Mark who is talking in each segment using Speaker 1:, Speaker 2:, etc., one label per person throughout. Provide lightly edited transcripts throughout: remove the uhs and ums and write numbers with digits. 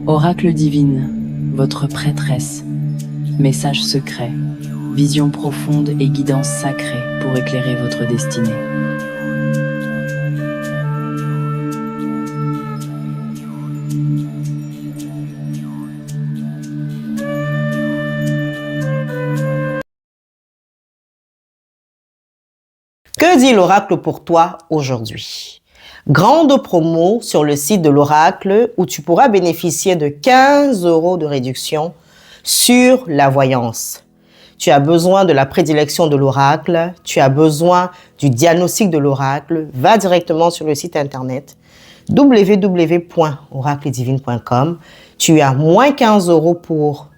Speaker 1: Oracle divine, votre prêtresse, message secret, vision profonde et guidance sacrée pour éclairer votre destinée.
Speaker 2: Que dit l'oracle pour toi aujourd'hui? Grande promo sur le site de l'oracle où tu pourras bénéficier de 15 € de réduction sur la voyance. Tu as besoin de la prédilection de l'oracle, tu as besoin du diagnostic de l'oracle, va directement sur le site internet www.oracledivine.com. Tu as moins 15 € pour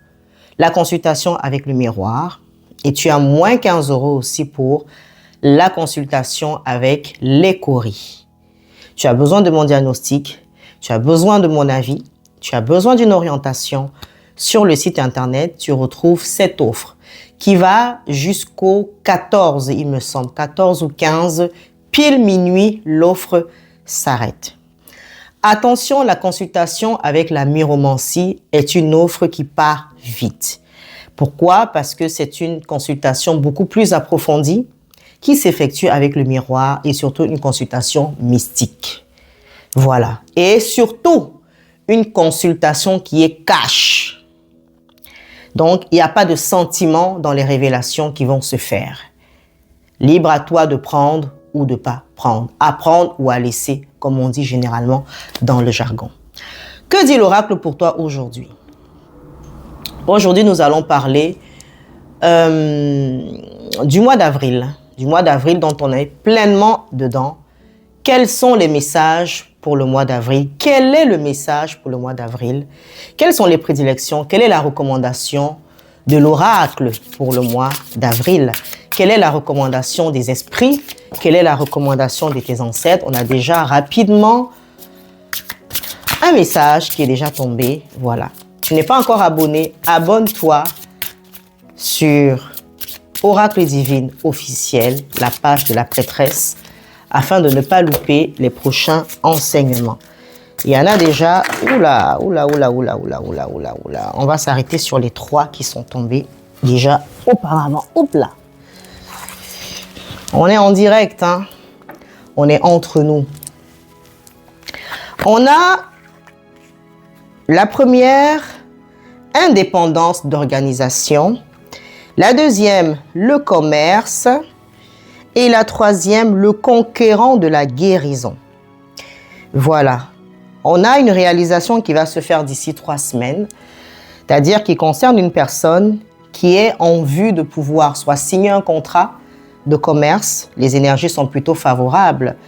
Speaker 2: la consultation avec le miroir et tu as moins 15 € aussi pour la consultation avec les coris. Tu as besoin de mon diagnostic, tu as besoin de mon avis, tu as besoin d'une orientation. Sur le site internet, tu retrouves cette offre qui va jusqu'au 14, il me semble, 14 ou 15, pile minuit, l'offre s'arrête. Attention, la consultation avec la miromancie est une offre qui part vite. Pourquoi? Parce que c'est une consultation beaucoup plus approfondie qui s'effectue avec le miroir et surtout une consultation mystique. Voilà. Et surtout, une consultation qui est cash. Donc, il n'y a pas de sentiment dans les révélations qui vont se faire. Libre à toi de prendre ou de ne pas prendre. À prendre ou à laisser, comme on dit généralement dans le jargon. Que dit l'oracle pour toi aujourd'hui? Aujourd'hui, nous allons parler du mois d'avril. Du mois d'avril dont on est pleinement dedans. Quels sont les messages pour le mois d'avril? Quel est le message pour le mois d'avril? Quelles sont les prédilections? Quelle est la recommandation de l'oracle pour le mois d'avril? Quelle est la recommandation des esprits? Quelle est la recommandation de tes ancêtres? On a déjà rapidement un message qui est déjà tombé. Voilà. Tu n'es pas encore abonné? Abonne-toi sur Oracle Divine officiel, la page de la prêtresse, afin de ne pas louper les prochains enseignements. Il y en a déjà, oula. On va s'arrêter sur les 3 qui sont tombés déjà auparavant. Hop-là. On est en direct, hein. On est entre nous. On a la première, indépendance d'organisation. La deuxième, le commerce. Et la troisième, le conquérant de la guérison. Voilà. On a une réalisation qui va se faire d'ici 3 semaines, c'est-à-dire qui concerne une personne qui est en vue de pouvoir soit signer un contrat de commerce. Les énergies sont plutôt favorables.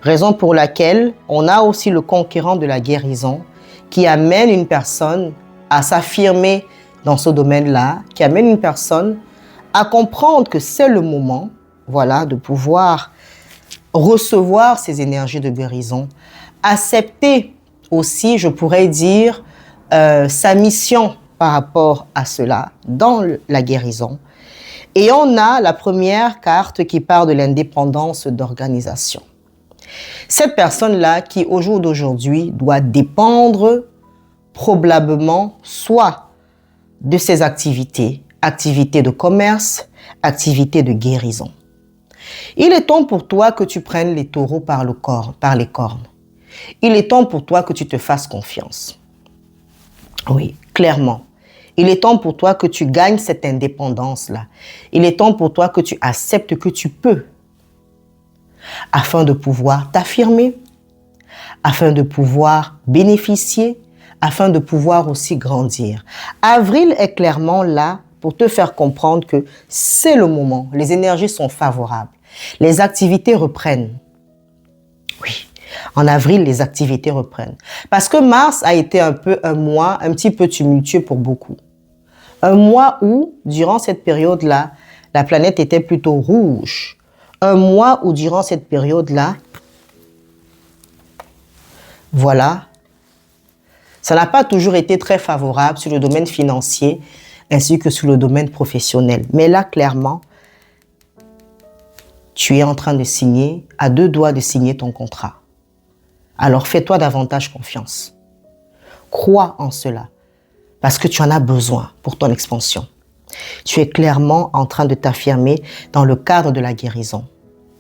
Speaker 2: Raison pour laquelle on a aussi le conquérant de la guérison qui amène une personne à s'affirmer dans ce domaine-là, qui amène une personne à comprendre que c'est le moment, voilà, de pouvoir recevoir ces énergies de guérison, accepter aussi, je pourrais dire, sa mission par rapport à cela dans la guérison. Et on a la première carte qui part de l'indépendance d'organisation. Cette personne-là qui, au jour d'aujourd'hui, doit dépendre probablement soit de ses activités, activités de commerce, activités de guérison. Il est temps pour toi que tu prennes les taureaux par les cornes. Il est temps pour toi que tu te fasses confiance. Oui, clairement. Il est temps pour toi que tu gagnes cette indépendance-là. Il est temps pour toi que tu acceptes que tu peux, afin de pouvoir t'affirmer, afin de pouvoir bénéficier, afin de pouvoir aussi grandir. Avril est clairement là pour te faire comprendre que c'est le moment. Les énergies sont favorables. Les activités reprennent. Oui, en avril, les activités reprennent. Parce que mars a été un mois un petit peu tumultueux pour beaucoup. Un mois où, durant cette période-là, la planète était plutôt rouge. Un mois où, durant cette période-là, voilà, ça n'a pas toujours été très favorable sur le domaine financier ainsi que sur le domaine professionnel. Mais là, clairement, tu es en train de signer, à 2 doigts de signer ton contrat. Alors fais-toi davantage confiance. Crois en cela, parce que tu en as besoin pour ton expansion. Tu es clairement en train de t'affirmer dans le cadre de la guérison.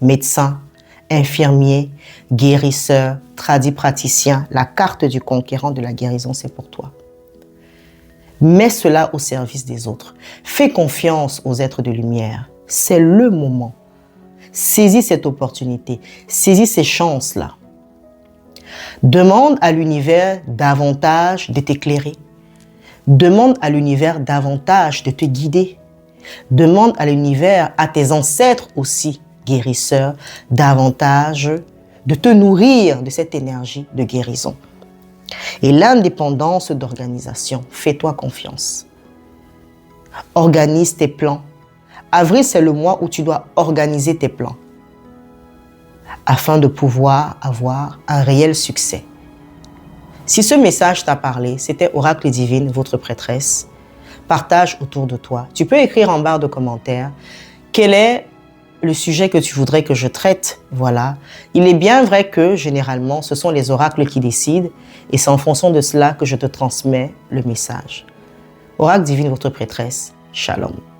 Speaker 2: Médecin, infirmier, guérisseur, tradipraticien, la carte du conquérant de la guérison, c'est pour toi. Mets cela au service des autres. Fais confiance aux êtres de lumière. C'est le moment. Saisis cette opportunité. Saisis ces chances-là. Demande à l'univers davantage de t'éclairer. Demande à l'univers davantage de te guider. Demande à l'univers, à tes ancêtres aussi, guérisseurs, davantage de te nourrir de cette énergie de guérison. Et l'indépendance d'organisation, fais-toi confiance. Organise tes plans. Avril, c'est le mois où tu dois organiser tes plans afin de pouvoir avoir un réel succès. Si ce message t'a parlé, c'était Oracle Divine, votre prêtresse. Partage autour de toi. Tu peux écrire en barre de commentaires quel est le sujet que tu voudrais que je traite. Voilà. Il est bien vrai que, généralement, ce sont les oracles qui décident et c'est en fonction de cela que je te transmets le message. Oracle Divine, votre prêtresse. Shalom.